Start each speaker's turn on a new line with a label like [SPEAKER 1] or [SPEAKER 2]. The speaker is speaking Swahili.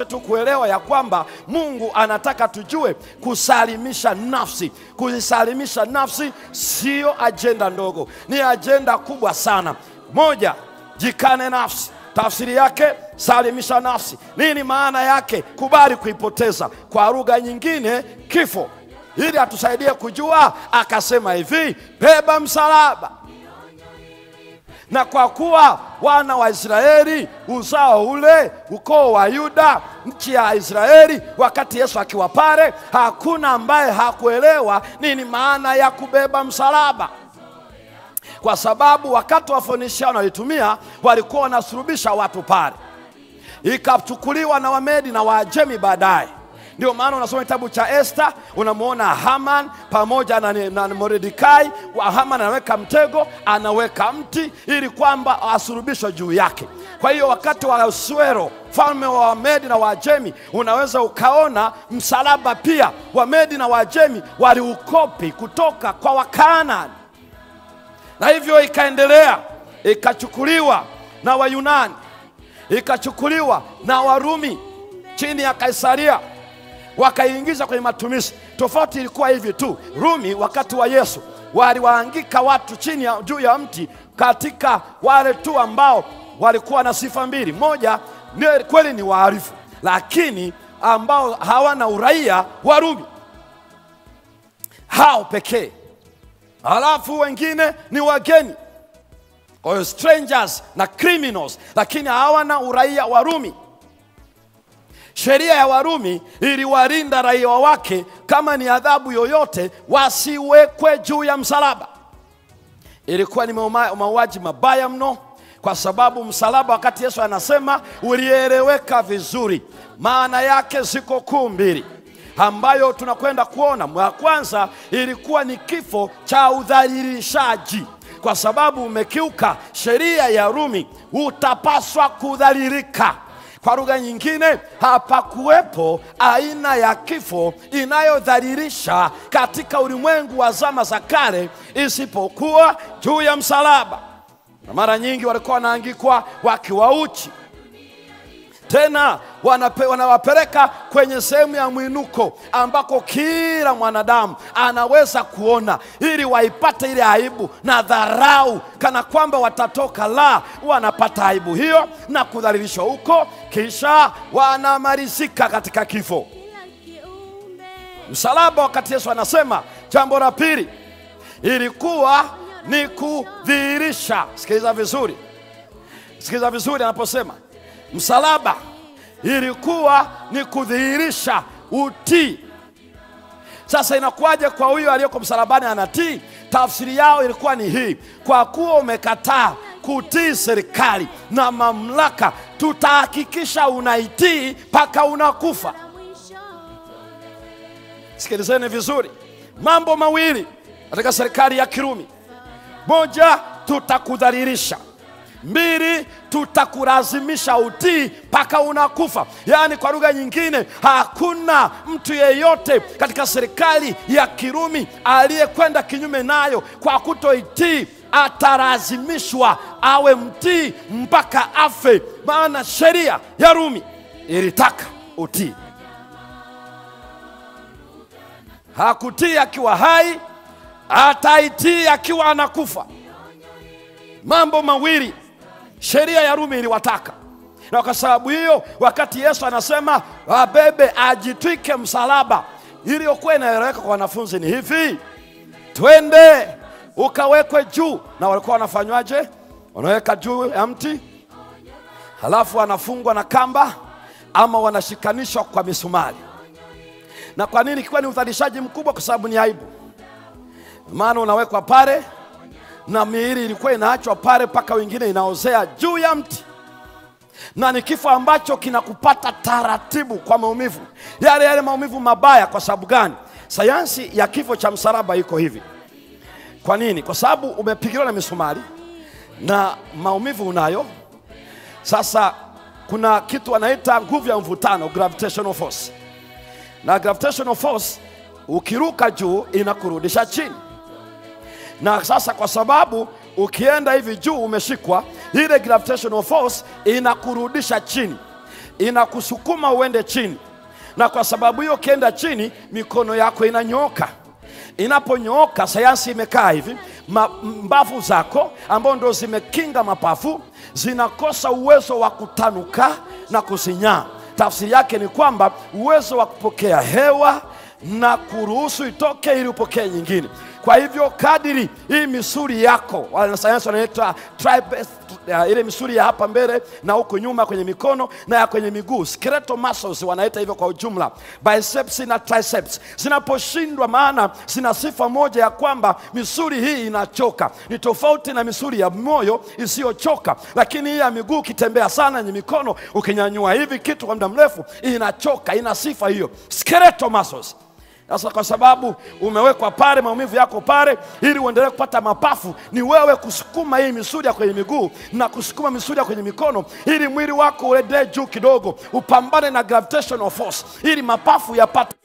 [SPEAKER 1] Kuelewa ya kwamba Mungu anataka tujue kusalimisha nafsi. Kuzisalimisha nafsi sio ajenda ndogo, ni ajenda kubwa sana. Moja, jikane nafsi. Tafsiri yake salimisha nafsi. Nini maana yake? Kubali kuipoteza. Kwa lugha nyingine, kifo. Ili atusaidie kujua, akasema hivi, beba msalaba. Na kwa kuwa wana wa Israeli, uzao ule, ukoo wa Yuda, nchi ya Israeli, wakati Yesu akiwa pale, hakuna ambaye hakuelewa nini maana ya kubeba msalaba. Kwa sababu wakati wa Fonishiano walitumia, walikuwa wanasulubisha watu pale. Ikachukuliwa na Wamedi na Waajemi baadaye. Ndio maana unasoma kitabu cha Esther, unamuona Haman pamoja na Mordekai. Haman anaweka mtego, anaweka mti ili kwamba asulubishwe juu yake. Kwa hiyo wakati wa Ahasuero, mfalme wa Wamedi na Waajemi, unaweza ukaona msalaba pia Wamedi na Waajemi waliukopi kutoka kwa Wakanaani. Na hivyo ikaendelea, ikachukuliwa na Wayunani, ikachukuliwa na Warumi chini ya Kaisaria, wakaingiza kwenye matumizi. Tofauti ilikuwa hivi tu, Rumi wakati wa Yesu waliwaangika watu chini ya juu ya mti, katika wale tu ambao walikuwa na sifa mbili. Moja, kweli ni waarifu, lakini ambao hawana uraia wa Rumi, hao pekee. Halafu wengine ni wageni, kwa hiyo strangers na criminals, lakini hawana uraia wa Rumi. Sheria ya Warumi iliwalinda raia wake, kama ni adhabu yoyote wasiwekwe juu ya msalaba. Ilikuwa ni mauaji mabaya mno, kwa sababu msalaba, wakati Yesu anasema, ulieleweka vizuri. Maana yake ziko kuu mbili ambayo tunakwenda kuona. Mwa kwanza ilikuwa ni kifo cha udhalilishaji. Kwa sababu umekiuka sheria ya Rumi, utapaswa kudhalilika. Kwa lugha nyingine, hapakuwepo aina ya kifo inayodhalilisha katika ulimwengu wa zama za kale isipokuwa juu ya msalaba. Na mara nyingi walikuwa wanaangikwa wakiwa uchi. Tena wanawapeleka kwenye sehemu ya mwinuko ambako kila mwanadamu anaweza kuona, ili waipate ile aibu na dharau, kana kwamba watatoka. La, wanapata aibu hiyo na kudhalilishwa huko, kisha wanamalizika katika kifo. Msalaba, wakati Yesu anasema, jambo la pili ilikuwa ni kudhihirisha. Sikiliza vizuri, sikiliza vizuri anaposema msalaba, ilikuwa ni kudhihirisha utii. Sasa inakuwaje kwa huyo aliyeko msalabani anatii? Tafsiri yao ilikuwa ni hii: kwa kuwa umekataa kutii serikali na mamlaka, tutahakikisha unaitii mpaka unakufa. Sikilizeni vizuri, mambo mawili katika serikali ya Kirumi: moja, tutakudhalilisha; mbili, tutakulazimisha utii mpaka unakufa. Yaani kwa lugha nyingine, hakuna mtu yeyote katika serikali ya Kirumi aliyekwenda kinyume nayo kwa kutoitii, atalazimishwa awe mtii mpaka afe. Maana sheria ya Rumi ilitaka utii. Hakutii akiwa hai, ataitii akiwa anakufa. Mambo mawili sheria ya Rumi iliwataka. Na kwa sababu hiyo, wakati Yesu anasema abebe, ajitwike msalaba, iliyokuwa inaeleweka kwa wanafunzi ni hivi: twende ukawekwe juu. Na walikuwa wanafanywaje? Wanaweka juu ya mti, halafu wanafungwa na kamba ama wanashikanishwa kwa misumari. Na kwa nini kilikuwa ni udhalilishaji mkubwa? Kwa sababu ni aibu. Maana unawekwa pale na miili ilikuwa inaachwa pale mpaka wengine inaozea juu ya mti. Na ni kifo ambacho kinakupata taratibu kwa maumivu, yale maumivu mabaya. Kwa sababu gani? Sayansi ya kifo cha msalaba iko hivi. Kwa nini? Kwa sababu umepigiliwa na misumari na maumivu unayo. Sasa kuna kitu wanaita nguvu ya mvutano, gravitational force. Na gravitational force, ukiruka juu inakurudisha chini. Na sasa kwa sababu ukienda hivi juu umeshikwa, ile gravitational force inakurudisha chini. inakusukuma uende chini, na kwa sababu hiyo ukienda chini mikono yako inanyooka. Inaponyooka, sayansi imekaa hivi, mbavu zako ambao ndo zimekinga mapafu zinakosa uwezo wa kutanuka na kusinyaa. Tafsiri yake ni kwamba uwezo wa kupokea hewa na kuruhusu itoke ili upokee nyingine. Kwa hivyo kadiri hii misuli yako, wanasayansi wanaita triceps, ile misuli ya hapa mbele na huko nyuma kwenye mikono na ya kwenye miguu, skeletal muscles wanaita hivyo kwa ujumla, biceps na triceps, zinaposhindwa, maana zina sifa moja ya kwamba misuli hii inachoka. Ni tofauti na misuli ya moyo isiyochoka, lakini hii ya miguu ukitembea sana, yenye mikono ukinyanyua hivi kitu kwa muda mrefu inachoka, ina sifa hiyo, skeletal muscles. Sasa kwa sababu umewekwa pale, maumivu yako pale, ili uendelee kupata mapafu, ni wewe kusukuma hii misuli ya kwenye miguu na kusukuma misuli ya kwenye mikono, ili mwili wako uende juu kidogo, upambane na gravitational force, ili mapafu yapate